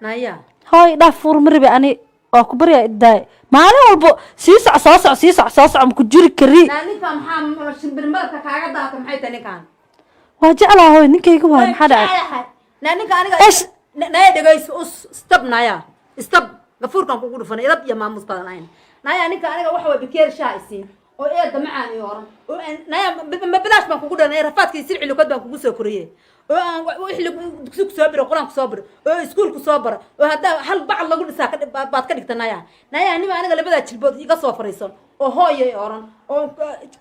نايا هاي دافور مربي أنا أكو بري إداي ما أنا والبو سيسع صاصع مكجوري كري ناني كان محام بالمرة كاغا داك maxay tani kan وجعلها هاي نكيك واي محدا ناني كان إيش نايا دقيس stop نايا stop غفور كان كوكو دفن إذا يا ماموس بدناين نايا نيكا أنا waxa بكير شايسين oo eeda macaan iyo oran oo naya ma bilaash baan kugu dhanay rafaadkii sirci loo kadbaan kugu soo koriyay oo aan wixii dugsi ku soo biro quraan ku soo biro oo iskuul ku soo baro oo hadda hal bacad lagu dhisaa ka baad ka dhigtanaya naya anima aniga labada jilbood iga soo fariisan oo hooyay oran oo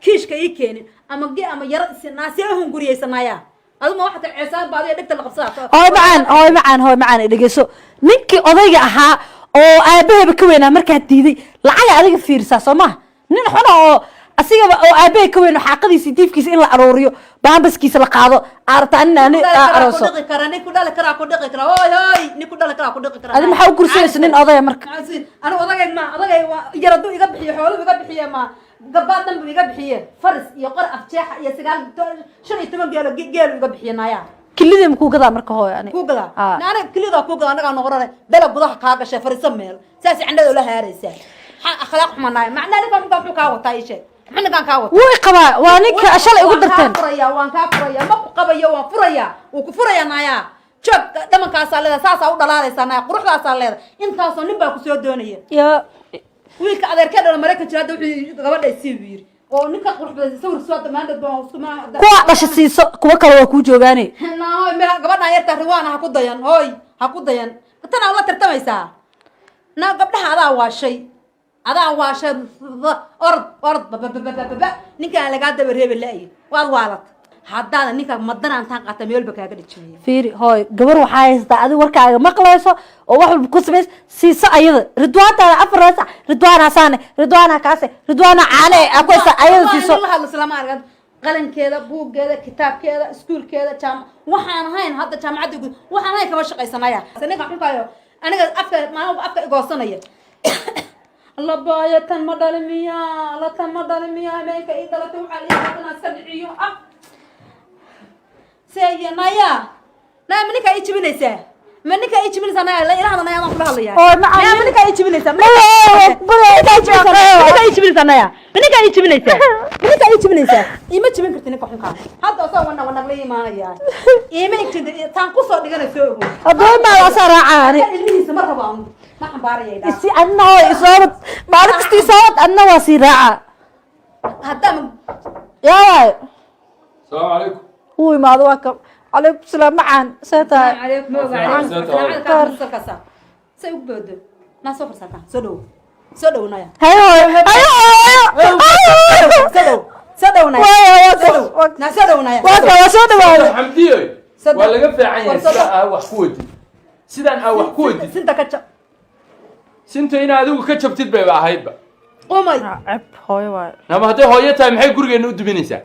kiishka ii keenin ama ama yara naasi ahun guriyaysanaya aduma waxa taceesaan baad dhigta la qabsato hooy macaan dhageyso ninkii odayga ahaa oo aabaheeba ka weynaa markaa diiday lacag adiga fiirsaa Soomaa nin xuna oo asiga oo aabahay ka weyn xaqadiisa diifkiisa in la arooriyo baambaskiisa la qaado aartaan ani arooso ku dhaqi kara hooy ni ku dhaqi kara adi maxaa u gursaysan nin odaya marka ana odagay yaradu iga bixiyo xoolo iga bixiyo ma gabadhan buu iga bixiyo faris iyo qor afjeexa iyo 15 geel iga bixinaya kilidii ku gadaa marka hooy ani ku gadaa ana kilida ku gadaa anaga noqoray dala gudaha ka gashay farisa meel saasi cindada la haaraysa akhlaaq xumaanay macna ninka wuxuu ka wataa ishe maxna kan ka wataa way qaba waa ninka shalay ugu darteen waan ka furaya ma ku qabayo waan furaya uu ku furaya naaya joog dhamankaas leeda saasa u dhalaalaysa naaya quruxdaas leeda intaas nin baa ku soo doonaya ya wiilka adeerkeeda Mareykan jiraad wuxuu gabadha isii wiir oo ninka quruxda sawir soo damaanad baa isku ma kuwa dhashay siiso kuwa kale waa ku joogaanay naay ma gabadha yarta riwaana ha ku dayan hooy ha ku dayan tan la tartamaysa na gabdhaha adaa waashay adaa waashay orod ninka laga daba reebay laayay waad waalad hadda ninka madana aan taan qata meel ba kaaga dhijiyay fiiri hooy gabar waxa haysta adiga warkaaga maqlayso oo wax walba ku sameys siiso ayada ridwaanta afraasa ridwaana saane ridwaana kaase ridwaana caane aqoysa ayada siiso Allah islaama argad qalankeeda buugeeda kitaabkeeda iskuulkeeda waxaan ahayn hadda jaamacadda waxaan ahayn kama shaqaysanaya ninka xunkayo aniga afka igoosanaya الله بايتن مدلميا لا تمدلميا ميك إيدلت وحالي هذا سدعيو سيا نايا لا منك أي شيء بنيسه منك أي شيء بنيسه نايا لا إله نايا ما كلها ليا لا منك أي شيء بنيسه منك أي شيء بنيسه نايا منك أي شيء بنيسه منك أي شيء بنيسه إيمة شيء بنكرت نك وحنا هذا أصلا وانا لي ما يا إيمة نكتد تانقص دقنا سووا أقول ما وصار عاني اللي مرة بعم إسي أنا إصابة ما عرفت إصابة أنا وسيراعة هذا يا واي السلام عليكم هو ما ذوقك عليكم السلام معان ساتا عليكم وعليكم سيوك بودو ناس صفر ساتا سدو نايا هيا سدو نايا ناس سدو نايا سدو حمدي ولا قفل عيني سيدان وحكودي سيدان وحكودي سنت كتشب سنت هنا هذوك كتشب تدبي بقى هيبة أومي عب هاي واي نما هذا هويتها محي قرقة إنه دبنيسة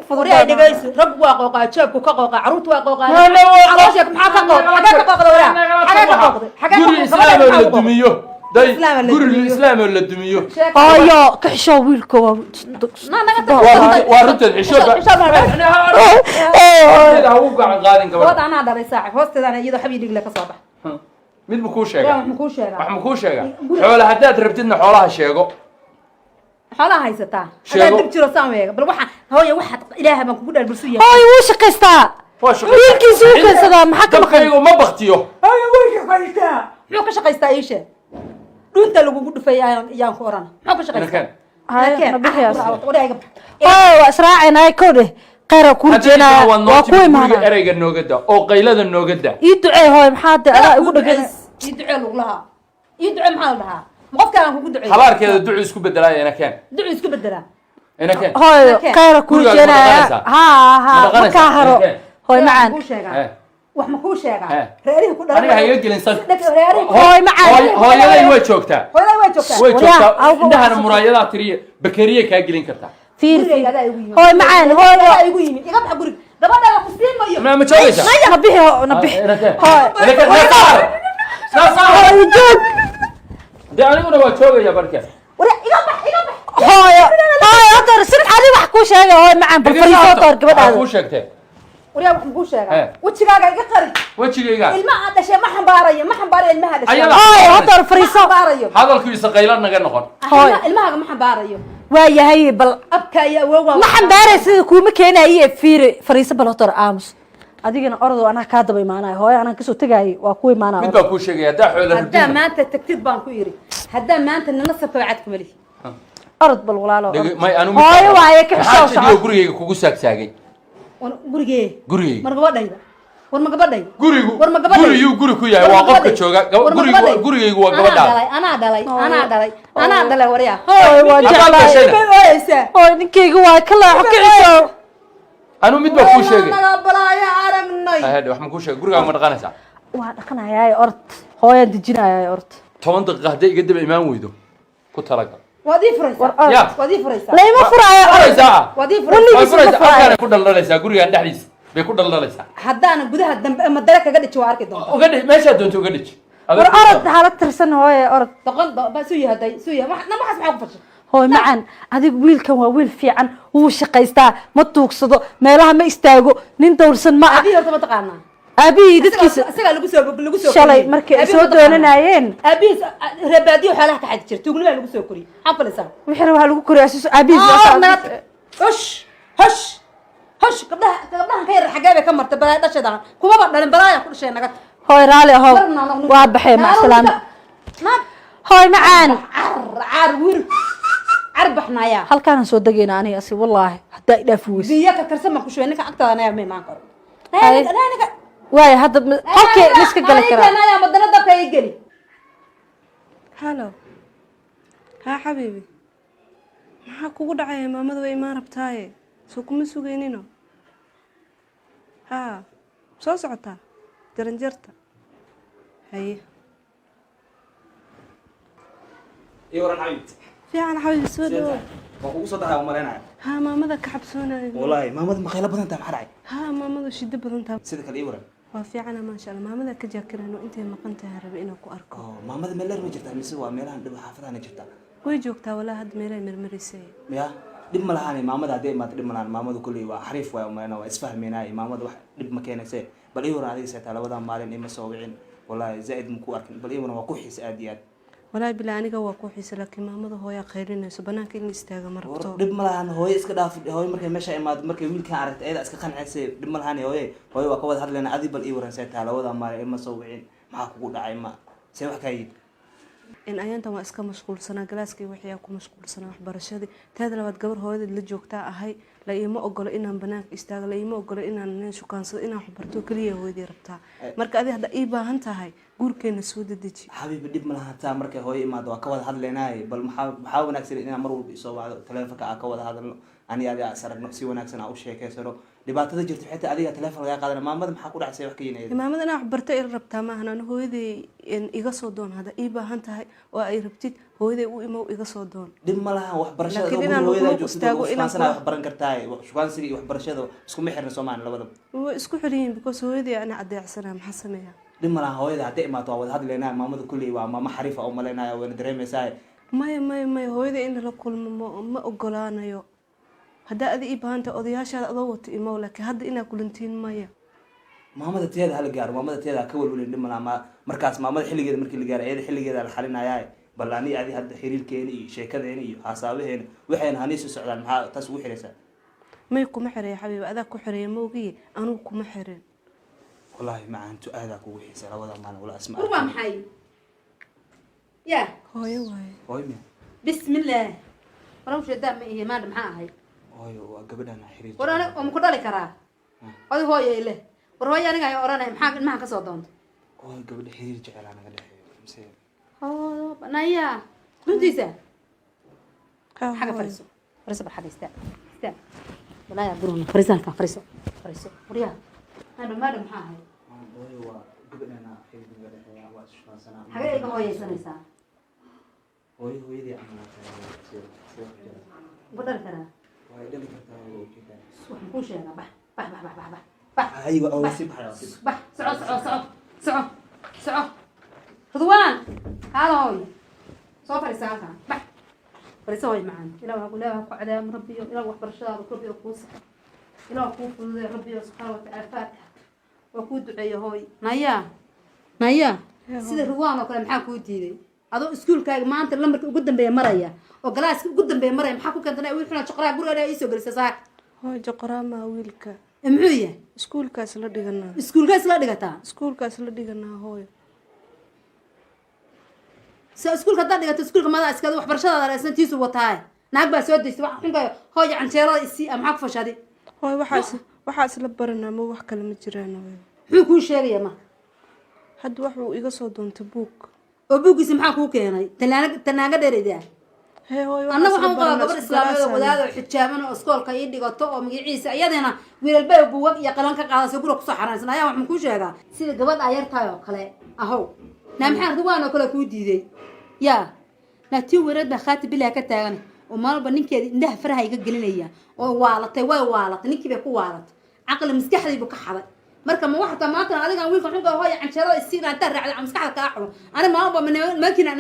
وريا دقيس رب واقوقا شاب وكاقوقا عروت واقوقا عروشك محاكا قوقا حاجاك قوقا وريا حاجاك قوقا قرر الإسلام ولا الدميو داي قرر الإسلام ولا الدميو يا كحشا ويلكو وارنت الحشوب أنا هوقع عن قادن كمان وضع أنا داري ساعة هوست أنا يدو حبيبي لك صباح مid ma kuu sheega wax ma kuu sheega xoolo hadaad rabtidna xoolaha sheego xoolaha haysataa hadaad dib jiro saameeyo bal waxa hooyo waxa ilaahay baan kugu dhaalbirsu yahay hooyo wuu shaqaystaa wiilkiisu wuu keensadaa maxaa ka maqan ma baktiyo hooyo wuu shaqaystaa muxuu ka shaqaystaa iishe dhunta lagugu dhufay ayaan ku oran muxuu ka shaqaystaa هاي نبيحياس وأسرعنا كله قرا كورجنا وكوي معنا أريج النوجدة أو قيلة النوجدة يدعي هاي محاد أنا يقول لك يدعي لها يدعي محلها مقف كان هو يدعي خبر كذا دعي سكوب الدلاء أنا كان دعي سكوب الدلاء أنا كان هاي قرا كورجنا ها مكاهرو هاي معنا wax ma ku sheegaa reerihi ku dharay aniga hayeelin insan hooy macaan hooyaday way joogtaa way joogtaa indhaha muraayada tiriye bakariye ka gelin kartaa fiir hooy macaan hooy igu yimid iga bax gurig gabadha la kusiimayo ma joogaysa nabih hooy hooy joog de aniguna waa joogaya barka iga bax hooy hadar sid cali wax ku sheegay hooy macaan bafariiso tor gabadha ku sheegtay وريا محمود شاقة وجهك قري وجهك الماء هذا شيء ما حنباريو ما حنباريو المها دشان أيضا. هاي هدر فريسو حنباريو hadalkiisa qaylan naga noqon المها ما حنباريو waayahay bal أبكى يا ووا ma xambaaraysa sida kuuma keenaye fiiri fariiso bal hotor aamus adigana ordo anaa kaa daba imaanayo hooyo anaan kasoo tegayay waa ku imaanaa mid baa kuu sheegaya haddaa xoola هدا rujina ما أنت تكتب بانكو يري هدا ما أنت ننصف وعدك ملي orod bal walaalo may anu hooyo waaye ka xisoo xisoo gurigayga kugu saagsaagay gurigee gurigayga mar gabadhayda war ma gabadhayda gurigu war ma gabadhayda guriyuu guri ku yahay waa qofka jooga gurigaygu waa gabadhaada anaa dhalay waryaa hooyo waa jeclahay ooyeysaa hooyo ninkayga waa ka laaxo ka xisoo anu mid baa kuu sheegay naga balaayo aragnay ahad wax ma kuu sheegay gurigaa ma dhaqanaysaa waa dhaqanayaa orod hooyaan dejinayaa orod 10 daqiiqo hadday iga daba imaan weydo ku talagal waad ii furaysaa ya waad ii furaysaa layma furaayo furaysaa waad ii way furaysaa furaysaa halkaanay ku dhaldhalaysaa gurigaan dhexdiisa bay ku dhaldhalaysaa haddaana gudaha dambe ama dare kaga dhiji waa arki doonta uga dhij meeshaa doonto uga dhij war orod hala tirsan hooyo orod doqon ba suuya haday suuya waxaas maxaa ku fashay hooy macaan adigu wiilkan waa wiil fiican wuu shaqaystaa ma tuugsado meelaha ma istaago nin dowrsan ma ah abi horta ma taqaanaa aabihii dadkiisa isaga lagu soo shalay markay ay soo doonanayeen abi reebaadiyo xoolaha ka xadi jirta tuugnima lagu soo koriy maxaa falaysaa wixii waxaa lagu koriyaa si aabihii hosh hosh hosh gabdhahan ka yar xagee bay ka martay balaay dhashadan kumaba dhalin balaaya ku dhashay naga hooy raali ahow waa baxay macsalaan hooy macaan caar wir carbaxnaya halkaan soo dagayna aniga asi wallaahi haddaa idhaafi weyse biyo ka karsan ma ku shubay ninka agtaada anaya ma imaan karo waayo hadda qolkii liska gali karaa anaya madana dabka ay geli halo haa xabiibi maxaa kugu dhacaya maamada way imaan rabtaaye soo kuma sugaynino haa soo socotaa jaranjarta haye waran xabiib fiican xabiibi soo dhawo waa kugu soo dahay umaleynaya haa maamada ka xabsoonayo wallaahi maamada ma khaylo badan tahay maxaa dhacay haa maamadu shiddo badan tahay sida kale ii waran waa fiicana maasha allah maamada ka jaakirano intay maqan tahay rabi inaan ku arko maamada meeleer ma jirtaa mise waa meelahan dhib xaafadahana jirtaa way joogtaa walaa hadda meelahay marmarisay ya dhib ma lahaan maamada haddii imaado dhib ma lahaan maamadu kulley waa xariif waay umaleyna waa isfahmeenaay maamada wax dhib ma keenayse bal ii waran adiga seetaa labadan maalin ima soo wicin wallaahi zaa'id ma ku arkin bal ii waran waa ku xiisa aad iyo aad walaahi bilaa aniga waa ku xiisa laakiin maamada hooyaa khayrinayso banaanka in la istaaga ma rabto dhib ma lahaan hooye iska dhaaf hooye markay meesha imaado markay wiilkaan aragtay ayada iska qancaysa dhib ma lahaan hooye waa ka wada hadlayna adi bal ii waran seetaa labadan maalin ima soo wicin maxaa kugu dhacay ma see wax kaa yid in ayaantan waa iska mashquulsanaa galaaskii waxyaa ku mashquulsanaa waxbarashadii teeda labaad gabar hooyadeed la joogtaa ahay la iima ogolo inaan banaanka istaago la iima ogolo inaan nin shukaansado inaan waxbarto keliya hooyadii rabtaa marka adi hadda ii baahan tahay guurkeena soo dedeji xabiibi dhib ma lahataa markay hooyo imaado waa ka wada hadlaynaaye bal maxaa wanaagsan inaan mar walba isoo wacdo taleefonka aa ka wada hadalno ani adiga is aragno si wanaagsan aa u sheekeysano dhibaatada jirta xitaa adiga taleefon lagaa qaadana maamada maxaa ku dhacsay wax ka yinayda maamada inaan waxbarto ila rabtaa maahan aan hooyaday iga soo doon hadda ii baahan tahay oo ay rabtid hooyaday u imow iga soo doon dhib ma laha waxbarashada Laakiin inaan hooyada lagu istaago inaan joogtada wax baran kartaa shukaansiga iyo waxbarashada iskuma xirna Soomaaliya labadaba way isku xiriyin because hooyaday ana adeecsanaa maxaa sameeyaa dhib ma laha hooyada hadday imaato waa wada hadlaynaa maamada kulley waa maama xariifa oo malaynaya wayna dareemaysaa maya hooyaday in la kulmo ma ogolaanayo haddaa adi ii baahan tahay odayaashaada adoo wato imow laakiin hadda inaa kulantiin maya maamada teeda hala gaaro maamada teeda ka walwalin dhib ma laha markaas maamada xilligeeda markii la gaaro ayada xilligeeda la xalinayaa bal ani adi hadda xiriirkeena iyo sheekadeena iyo xasaabaheena waxayna haniisu socdaan maxaa taas ugu xiraysaa may kuma xireeya xabiibi adaa ku xireeya mawgiye anugu kuma xirin wallaahi macaantu aadaa kugu xiisa labada maalin wala asma waa maxay ya hooyo waaye hooyo miya bismillaah waran sheedaa ma ihe maanta maxaa ahay hooyo waa gabadhan xiriir war aniga ma ku dhali karaa adi hooyo ile war hooyo aniga ay oranay maxaa ilmaha ka soo doonto hooyo gabadha xiriir jecel naga dhexeeyo mise oo banaya runtiisa حاجة hooyo فريسو فريسو بالحاجة استاء استاء ولا يا برونا فريسان كان فريسو فريسو وريا هذا ما دام حاجة hooyo waa gabadhana xiriir naga dhexeeyo waa shaqaysana حاجة إيه هو يسمى hooyo hooyadii ama بدل كذا waa dhali kartaa oo jeedaa سوح نقوش يا بح بح بح بح بح بح بح aywa oo sib xayaa sib بح سعو سعو سعو سعو سعو رضوان هذا هوي صوت فريسان كان بح فريسو هوي معنا إلى أقول له قعدة من ربي إلى وحبر الشهر وكربي وقوس إلى وقوف ربي سبحانه وتعالى فاتح وكود دعية هوي نايا naya sida ruwaan oo kale maxaa kuu diiday adoo iskuulkaaga maanta lambarka ugu dambeeya maraya oo galaaska ugu dambeeya maraya maxaa ku keentay wiil xuna joqoraa guriga ay soo gelisay saaq hooy joqoraama wiilka muxuu yahay iskuulkaas la dhiganaa iskuulkaas la dhigataa hooy sa iskuulka haddaad dhigato iskuulka madaa iskada waxbarashadaada reesantiisu wataay naag baa soo deystay wax xunka hooy canjeerada isii maxaa ku fashadi hooy waxaas la baranaa ma wax kale ma jiraan hooy muxuu kuu sheegaya ma hadda waxuu iga soo doontay buug oo buuggiisa maxaa kuu keenay tanaaga dheeraydaa hee hooy annaga waxaan qabaa gabar islaameed oo wadaad oo xijaaban oo iskoolka ii dhigato oo magaciisa iyadana wiilalbay buugag iyo qalan ka qaadasay guriga kusoo xaraynsan ayaa waxaan kuu sheegaa sida gabadh ayartahay oo kale ahow naa maxaa ruwaan oo kale kuu diiday yaa laatiin weerad baa khaati bilaha ka taagan oo maalba ninkeeda indhaha faraha iga gelinaya oo waalatay way waalatay ninkii bay ku waalatay caqli maskaxdii buu ka xaday marka ma waxta maanta adiga wiilka xunka hooy canjeerada isiina inta raacday maskaxda ka axlo ani maalba maakina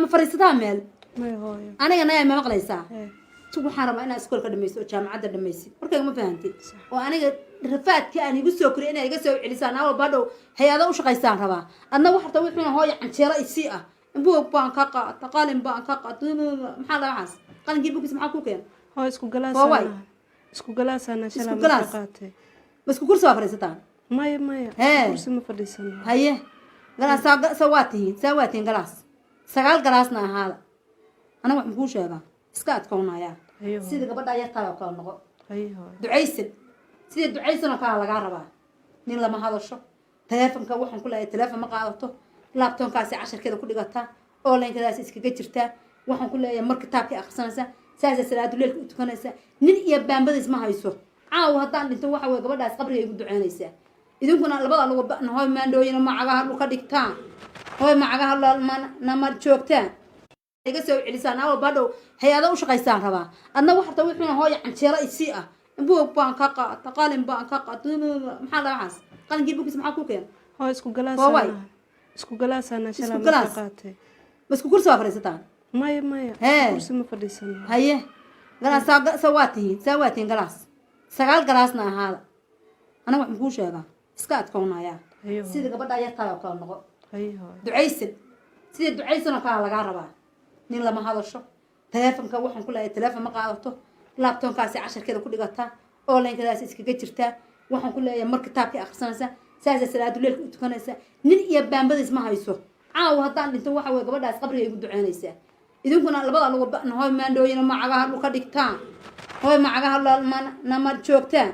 ma fariisataa meel may hooy aniga naya ma maqlaysaa waxaan rabaa inaan iskoolka dhamayso oo jaamacadda dhamaysid markayga ma fahantay oo aniga rafaadkii aan igu soo koriyay inay iga soo celisaan awal baadhow hay-ada u shaqaysaan rabaa adna waxarta wuxuuna hooya canjeero isii ah buug baan ka qaata qalin baan ka qaata maxaa la waxaas qalinkii buugkiisa maxaa ku keenay hooy isku galaasana shalay ma qaatay masku kursi waa fadhiisataan maya kursi ma fadhiisano haye galaas waa tihiin galaas 9 galaasna ahaada anaga waxaan kuu sheegaa iska adkoonayaa sida gabadha yartahay oo kale noqo ducaysan sida ducaysan oo kale lagaa rabaa nin lama hadasho teleefonka waxaan ku leeyahay teleefon ma qaadato laabtoonkaasi casharkeeda ku dhigataa onlinekadaas iskaga jirtaa waxaan ku leeyahay mar kitaabkii akhrisanaysaa saasa salaadu leelka u tukanaysaa nin iyo baambadiis ma hayso caawa haddaan dhinto waxa weye gabadhaas qabriga igu duceynaysaa idinkuna labada lagu hooy maandhooyin macagaha dhulka dhigtaan hooy macagaha nama joogtaan iga soo celisaan awal baadhow hay-ada u shaqaysaan rabaa adna waxarta wuxuuna hooya canjeero isii ah buug baan ka qaata qalin baan ka qaata maxaa la waxaas qalinkii buugkiisa maxaa ku keenay hooy isku galaasana shalay ma qaatay masku kursi waa fadhiisataan maya kursi ma fadhiisano haye galaas waa tihiin galaas 9 galaasna ahaada anaga waxaan kuu sheegaa iska adkoonayaa sida gabadha yartahay oo kale noqo ducaysan sida ducaysan oo kale lagaa rabaa nin lama hadasho teleefonka waxaan ku leeyahay teleefon ma qaadato laabtoonkaasi casharkeeda ku dhigataa onlinekadaas iskaga jirtaa waxaan ku leeyahay mar kitaabkii akhrisanaysaa saasa salaadu leelka u tukanaysaa nin iyo baambadiis ma hayso caawa haddaan dhinto waxa weye gabadhaas qabriga igu duceynaysaa idinkuna labada lagu hooy maandhooyin macagaha dhulka dhigtaan hooy macagaha nama joogtaan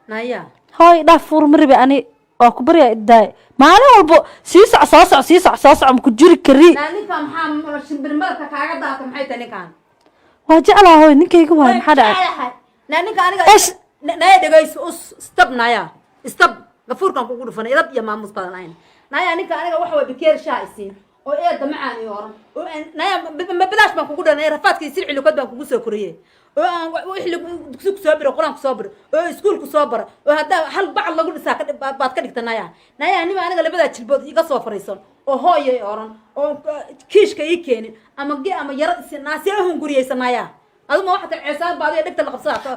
naya hooy dhaaf fuur maribe ani waa ku baryaa idaay maalin walbo sii soc ma ku jiri kari ninkan maxaa shimbir malabka kaaga daata maxay tahay ninkan waa jeclaa hooy ninkayga waay maxaa dhacay ninka aniga naya dhegayso stop naya stop gafuurkan kugu dhufanay idab iyo maamus badan ayn naya ninka aniga waxa way bikeer shaa isiin oo eeda macaan iyo oran oo naya bilaash baan kugu dhanay rafaadkii silci lukad baan kugu soo koriyay oo aan wixii dugsi ku soo biro quraan ku soo biro oo iskuul ku soo bara oo hadda hal bacal lagu dhisaa baad ka dhigta naya anima aniga labada jilbood iga soo fariisan oo hooyay oran oo kiishka ii keenin ama yara naasi ahun guriyaysan naya aduma waxa taceesaan baadiya dhigta la qabsadaa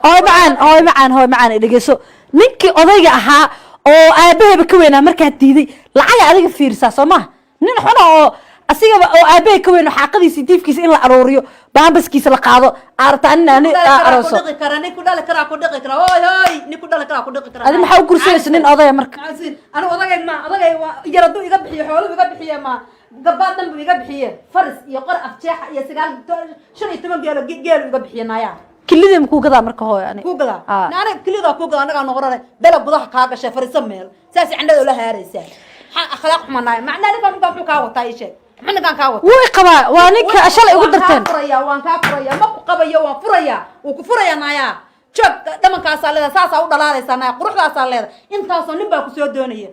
hooy macaan dhegeyso ninkii odayga ahaa oo aabahayba ka weynaa markaad diiday lacag adiga fiirsaa soo ma nin xun oo asigaba oo aabahay ka weyn xaaqadiisa diifkiisa in la arooriyo baambaskiisa la qaado aartaan ani arooso ku dhiqi kara nin ku dhali kara hooy nin ku dhali kara ku dhiqi kara adi maxaa u gursanaysa nin odaya marka anu odagay yaradu iga bixiyo xooluhu iga bixiye ma gabaad dhanbu iga bixiye faris iyo qor afjeexa iyo 15 geelu iga bixiye naya kilidii ma kuu gadaa marka hooy ani kuu gadaa aniga kilida kuu gadaa anagaa noqonay bela gudaha kaa gashay fariiso meel saas cindhada la haaraysaa akhlaaq xumanay macnaa ninkan muxuu kaa wataa ii sheeg ninkan kaa wataa wuu qabaa waa ninka shalay ugu darteen waan kaa furaya ma ku qabayo waan furaya wuu ku furaya naya joog dhamankaasa leeda saasaa u dhalaalaysaa naya quruxdaasaa leeda intaasoo nin baa ku soo doonaya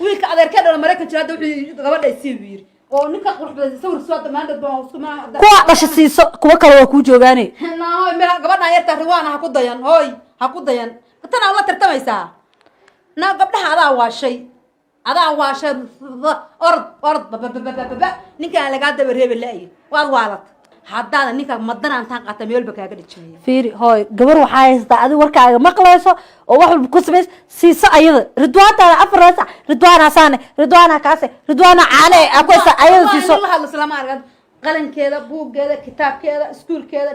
wiilka adeerkee dhala maraykan jira hadda wuxuu gabadha isii yiri oo ninka quruxda sawir soo damaanad baa kuwa dhasha siiso kuwa kale waa kuu joogaane hooy meel gabadha yarta riwaana ha ku dayan hooy ha ku dayan tan aan la tartamaysaa na gabdhaha adaa waashay orod ninkaan lagaa daba reebi la'yi waad waalat haddaada ninka madana intaan qaata meel ba kaaga dhijinaya fiiri hooy gabar waxaa haystaa adiga warkaaga maqlayso oo wax walba ku samays siiso ayada ridwaantaada afar sac ridwaana saane ridwaana kaase ridwaana caane akwaysa ayada siiso la hadlo islaama argad qalankeeda buuggeeda kitaabkeeda iskuulkeeda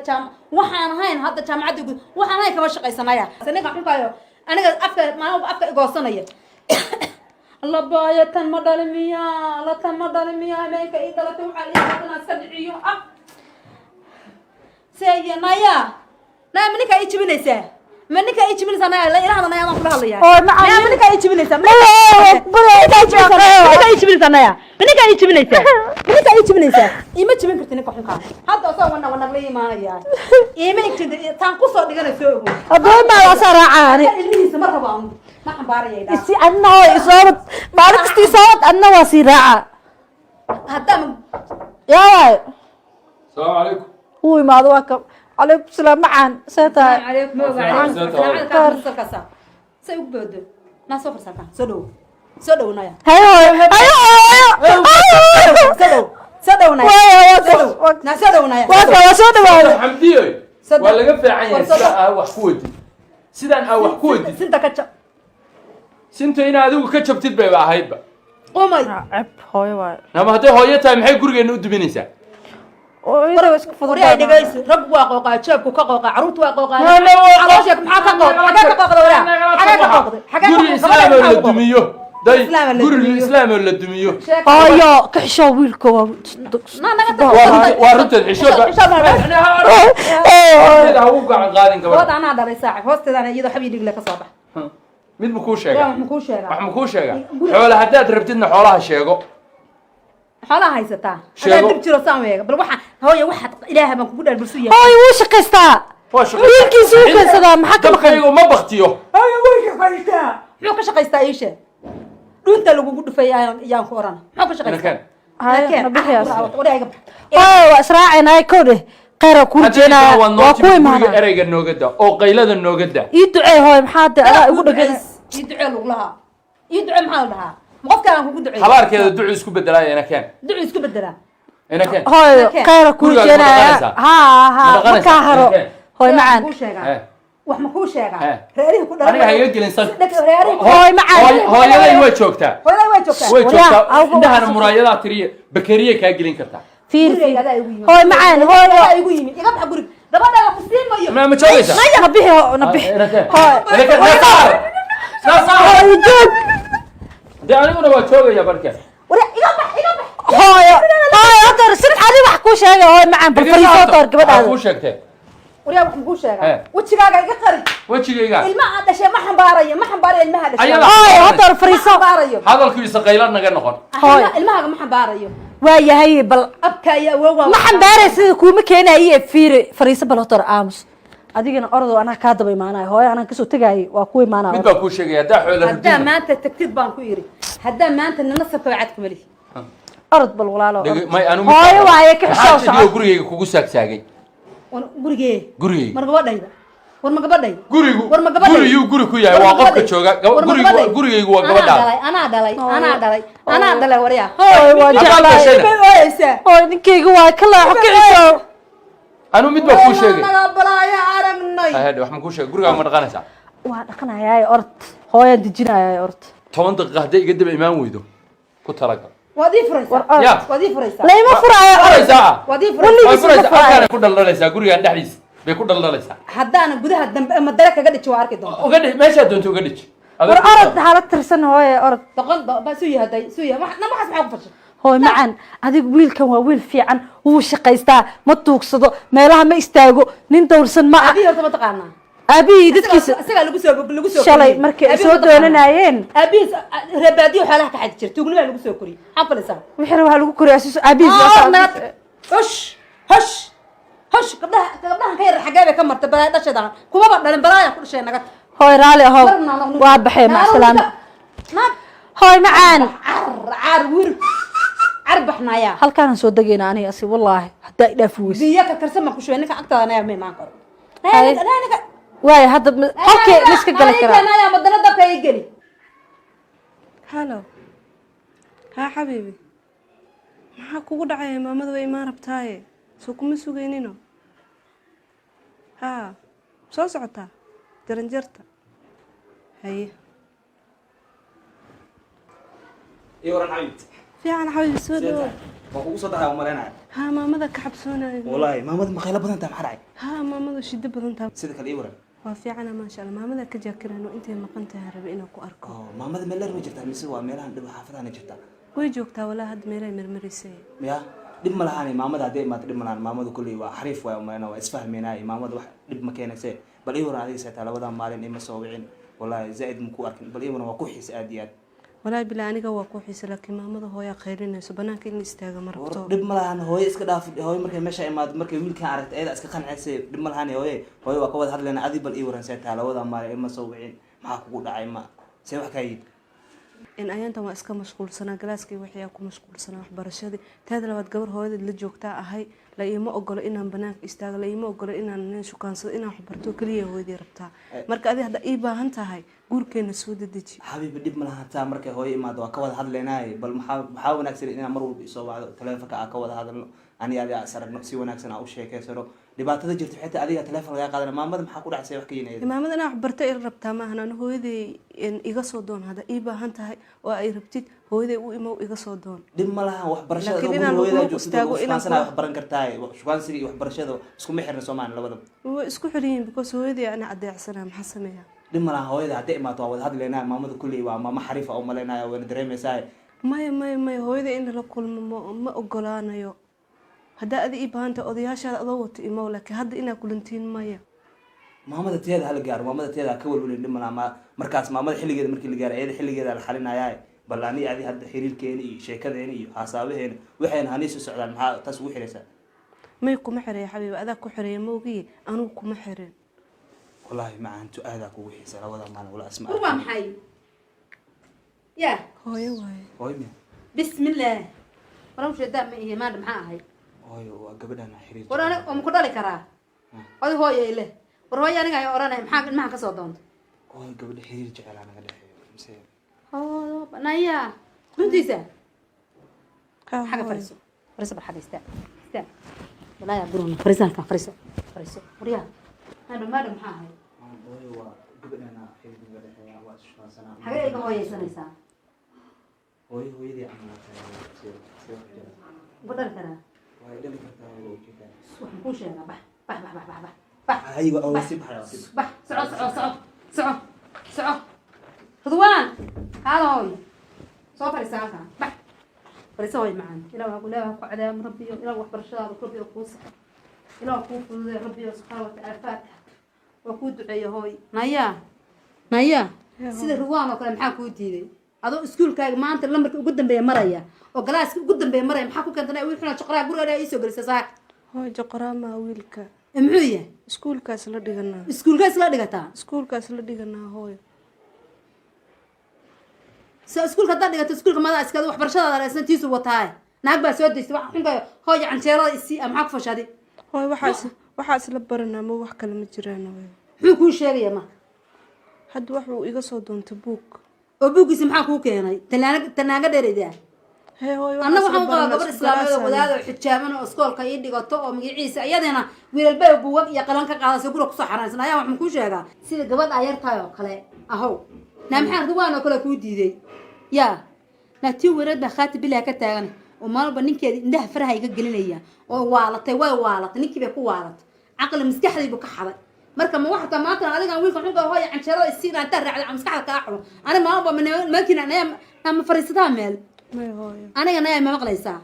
waxaan ahayn hadda jaamacadda guud waxaan ahayn kama shaqaysanaya ninka xunkayo aniga afka igoosanaya الله بايا تن مدل ميا لا تن مدل ميا ميك إذا توحى لي أنا سدعيه سيا نايا لا منك أي شيء بنيسه منك أي شيء بنيسه نايا لا إله إلا الله كلها ليا لا منك أي شيء بنيسه منك أي شيء بنيسه نايا منك أي شيء بنيسه منك أي شيء بنيسه إيمة شيء بنكرت نك حنكا هذا أصلا وانا لي ما يا إيمة كتير تانقص ديجنا سووا أبوي ما وصار عاني اللي سمرة بعمر ما حنباري يدا إسي أنا هو إصابة مالك استيصابة أنا وسيراعة هذا يا واي السلام عليكم هو ما ذوقك عليكم السلام معان سيتا عليكم وعليكم سيوك بودو ناس صفر سكان سدو نايا سدو نايا ناس سدو نايا حمدي ولا قفل عين سلا وحكودي سيدان أو وحكودي سنتا كتشب سنتو هنا هذوك كتشب تدبي بقى هيبة قومي عب هاي واي نعم هذا هويتها محي قرقة إنه دبنيسا وريا دقيس رب واقوقا شابك وكاقوقا عروت واقوقا لا عروشك محا كاقوقا حقا كاقوقا وريا حقا كاقوقا قري الإسلام ولا الدميو داي قري الإسلام ولا الدميو هايا كحشا ويلكو وارنت الحشوب أنا هوقع عن قادين كمان وضع أنا داري ساعة هوست أنا يدو حبيبي لك صباح مين مكوشة مكوشة محمكوشة حوالها حتى تربتنا حولها شيء حولها هايستا هذا دبتيرو سامي بل واحد هويا واحد إلهها ما كبود البرسوية هاي وش قستا ويلكي سوق سدا محكم خيو ما بختيو هاي وش قيستا لو كشقيستا إيش دونت لو كبود في يان كوران ما كشقيستا هاي نبيحياس وريا هاي وأسرع أنا كوده قيرة كورجينا وكوي معنا أريج النوجدة أو قيلة النوجدة يدعي هاي محاد أنا أقول لك يدعي لها يدعي محلها مقف كان كوكو دعي خبر كذا دعي اسكو بدلاي أنا كان دعي اسكو بدلا أنا كان هاي قيرة كورجينا ها مكاهرو هاي معان wax ma kuu sheegaa reerihi ku aniga hayo gelin san hooy macaan hooyaday way joogtaa way joogtaa indhahana muraayada tiriye bakariye ka gelin kartaa fiir hooy macaan hooy igu yimi iga bax gurig gabadha ku siimayo ma joogaysa nabixi hooy hooy joog de aniguna waa joogaya barka iga bax hooy hadar sid ali wax ku sheegay hooy macaan barfariiso tor gabadha ku sheegtay وريا وحنا شيغا وجهاga iga qari wajigayga ilma aad dhashay ma xambaarayo ilmaha dhashay hadar fariiso hadalkiisa qaylan naga noqon ilmaha ma xambaarayo waa yahay bal abkaya waa ma xambaaray sida kuuma keenayay fiiri fariiso bal hadar aamus adigana ordo ana ka daba imaanayo hooyo ana kasoo tagay waa ku imaanayo mid baa ku sheegay hadaa xoolo hadaa maanta tagtid baan ku yiri hadaa maanta nina safay cad kumali orod bal walaalo may anu hooyo waaye ka xishow socod gurigayga kugu saagsaagay gurigee mar gabadhayda war ma gabadhayda gurigu war ma gabadhayda gurigu guri ku yahay waa qofka jooga gurigaygu waa gabadha ana dhalay wariya hooy waa jeclahay hooy ninkeyga waa kala xukiciso anu mid baa ku sheegay naga balaaya aragnay ahad wax ma ku sheegay guriga ma dhaqanaysa waa dhaqanayaa ord hooyo dijinayaa ord 10 daqiiqo haday iga daba imaan weydo ku talagal wadii furaysa layma furaayo wadii furaysa ku dhaldhalaysa guriga dhexdiisa bay ku dhaldhalaysa hadana gudaha dambe ama dara kaga dhigi waa arki doonto uga dhig meesha doonto uga dhig war orod hala tirsan hooyo orod doqon ba suu yahay waxaas maxaa ku fashay hooy macaan adig wiilkan waa wiil fiican wuu shaqaystaa ma tuugsado meelaha ma istaago nin dowrsan ma abi horta ma taqaanaa abi dadkiisa isaga lagu soo shalay markay soo doonanayeen abi reebaadiyo xalaha ka xad jirto tuugniba lagu soo kori xafalisa wixii waxa lagu koriyaa si abi hosh gabdhahan ka yar xagee bay ka martay balaa dhashada kuma ba dhalin balaa ku dhashay naga hooy raali ahow waa baxay ma salaam hooy macaan wir arbaxnaya halkaan soo dagayna aniga asi wallahi hadaa idhaaf weys biyo ka karsan ma ku shubay ninka agtaada anaya ma imaan karo واي هذا اوكي مسك قال لك انا يا مدنا دبك يجلي هلا ها حبيبي maxaa kugu dhacay maamadu way imaan rabtaaye soo kuma sugaynino haa soo socotaa jaranjarta haye iyo waran xabibti fiican xabiib soo dhawo waa kugu soo dahay umaleynaya haa maamada ka xabsoonayo wallaahi maamada ma qaylo badan tahay maxaa dhacay haa maamadu shiddo badan tahay sida kale ii waran waa fiicana maasha allah maamada ka jaakirano intay maqan tahay rabi inaan ku arko maamada meeleer ma jirtaa mise waa meelahan dhib xaafadahana jirtaa way joogtaa walaa hadda meelay marmarisay ya dhib ma lahaan maamada hadday imaato dhib ma lahaan maamadu kulley waa xariif waay umaleyna waa isfahmeenaay maamada wax dhib ma keenayse bal ii waran adiga seetaa labadan maalin ima soo wicin wallaahi zaa'id ma ku arkin bal ii waran waa ku xiis aad iyo aad walaahi bilaa aniga waa ku xiisa laakiin maamada hooyaa khayrinayso banaanka in la istaaga ma rabto dhib ma lahaan hooye iska dhaaf hooye markay meesha imaado markay wiilkan aragtay ayada iska qancaysa dhib ma lahaan hooye waa ka wada hadlayna adi bal ii waran seetaa labadan maalin ima soo wicin maxaa kugu dhacay ma see wax kaa yid in ayaantan waa iska mashquulsanaa galaaskii waxyaa ku mashquulsanaa waxbarashadii teeda labaad gabar hooyadeed la joogtaa ahay la iima ogolo inaan banaanka istaago la iima ogolo inaan nin shukaansado inaan waxbarto keliya hooyadii rabtaa marka adi hadda ii baahan tahay guurkeena soo dedeji xabiibi dhib ma lahataa markay hooyo imaado waa ka wada hadlaynaay bal maxaa wanaagsan inaan mar walba isoo wacdo taleefonka aa ka wada hadalno ani adiga is aragno si wanaagsan aa u sheekeysano dhibaatada jirto xitaa adiga taleefon lagaa qaadana maamada maxaa ku dhacsay wax ka yinayda maamada inaan waxbarto ila rabtaa maahan ana hooyaday iga soo doon hadda ii baahan tahay oo ay rabtid hooyaday u imow iga soo doon dhib ma laha waxbarashada Laakiin inaan hooyada lagu istaago joogtada inaan shukaansanaa wax baran kartaay shukaansiga iyo waxbarashada isku ma xirna Soomaaliya labadaba way isku xiriyin because hooyaday ana adeecsanaa maxaa sameeyaa dhib ma laha hooyada hadday imaato waa wada hadlaynaa maamada kulley waa maama xariifa oo malaynaya wayna dareemaysaa maya hooyaday in la kulmo ma ogolaanayo haddaa adi ii baahanta odayaashaada adoo wato imow laakiin hadda inaa kulantiin maya maamada teeda hala gaaro maamada teeda ka walwalin dhib ma laha markaas maamada xilligeeda markii la gaaro iyada xilligeeda la xalinayaa bal ani adi hadda xiriirkeena iyo sheekadeena iyo xasaabaheena waxayna hani soo socdaan maxaa taas ugu xiraysaa may kuma xireeya xabiib adaa ku xireeya mawgiye anugu kuma xirin wallaahi macaantu aadaa kugu xiisa labada maalin wala asma waa maxay ya hooyo waaye hooyo miya bismillaah waran sheedaa ma ihe maanta maxaa ahay hooyo waa gabadhana xiriir war aniga ma ku dhali karaa oday hooyo ile war hooyo aniga ay oranay maxaa ilmaha ka soo doonto hooyo gabadha xiriir jecel anaga dhexeeyo mise oo banaya runtiisa haa xaga hooyo. fariiso fariiso bar xaga istaa banaya buruna fariisanka fariiso wariya madam maxaa ahay hooyo waa gabadhana xiriir naga dhexeeya waa shukaansanaa xaga iga hooyeysanaysaa hooyo hooyadii camal tahay ma dhali karaa waa dhali kartaa waa ujeedaa waxaan kuu sheegaa bax ayaga oo si baxaya bax soco ridwaan kaada hooyo soo fariisa halkan bax fariisa hooyo macaan ilaah ku cadaam rabbiyo ilaah waxbarashadaada rabbiyo kuu saxo ilaah kuu fududeeyo rabbiyo subxaana watacaala faatixa waa kuu duceeyo hooy naya sida ridwaan oo kale maxaa kuu diiday adoo iskuulkaaga maanta lambarka ugu dambeeya maraya oo galaaska ugu dambeeya maraya maxaa ku keentana wiil xuna joqoraa guriga ii soo gelisa saaka hooyo joqoraamaa wiilka muxuu yahay iskuulkaas la dhiganaa iskuulkaas la dhigataa iskuulkaas la dhiganaa hooyo so iskuulka haddaad dhigato iskuulka madaa iskada waxbarashadaada reesnatiisu wataaye naag baa soo deystay wax xunka hooyo canjeerada isii maxaa ku fashadi hooyo waxaa isla baranaa ma wax kale ma jiraan hooyo muxuu kuu sheegaya ma hadda waxuu iga soo doontay buug oo buuggiisa maxaa kuu keenay tanaaga dheeraydaa hee hooyo annaga waxaan qabaa gabadh islaameed oo wadaad oo xijaaban oo iskoolka ii dhigato oo magaciisa iyadana wiilalbay buugag iyo qalan ka qaadasay guriga kusoo xaraansan ayaa waxaan kuu sheegaa sida gabadh ayartahay oo kale ahow naa maxaa ridwaan oo kale kuu diiday yaa naatii wereed baa khaati bilaha ka taagan oo maalba ninkeeda indhaha faraha iga gelinaya oo waalatay way waalatay ninkii bay ku waalatay caqli maskaxdii buu ka xaday marka ma waxta maanta adiga wiilka xunka hooyo canjeerada isiina inta raacday maskaxda ka axlo ani maalba maakiina ma fariisataa meel may hooyo aniga naya ma maqlaysaa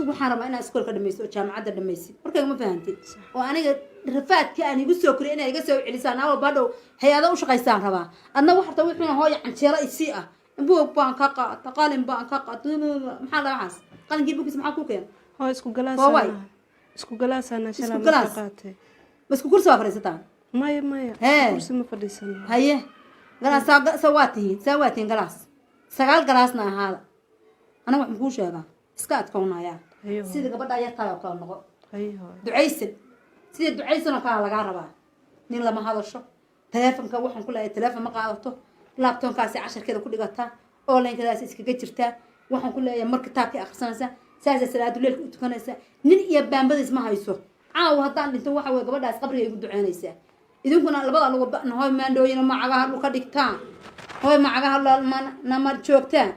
waxaan rabaa inaa iskoolka dhamayso oo jaamacadda dhamaysid markayga ma fahantay oo aniga rafaadkii aan igu soo koriyay inay iga soo celisaan awal baadhow hay-ada u shaqaystaan rabaa adna waxarta wuxuuna hooyo canjeero isii ah buug baan ka qaata qalin baan ka qaata maxaa la waxaas qalinkii buugkiisa maxaa ku keen hooyo isku galaasaana shalaa ma galaas? qaatay ma isku kursi baa fadhiisataan maya Hee. kursi ma fadhiisano haye galaas saa waa tihiin galaas 9 galaasna ahaada aniga waxaan kuu sheegaa iska adkownayaa Hayo. sida gabadha ayartahay oo kale noqo haye hooyo ducaysan sida ducaysan oo kale lagaa rabaa nin lama hadasho taleefonka waxaan ku leeyahay taleefon ma qaadato laabtoonkaasi casharkeeda ku dhigataa onlinekadaas iskaga jirtaa waxaan ku leeyahay mar kitaabkii akhrisanaysaa saasa salaatu leelka u tukanaysaa nin iyo baambadiis ma hayso caawa haddaan dhinto waxa way gabadhaas qabriga igu duceynaysaa idinkuna labada lagu hoy maandhooyin macagaha dhulka dhigtaan hoy macagaha nama joogtaan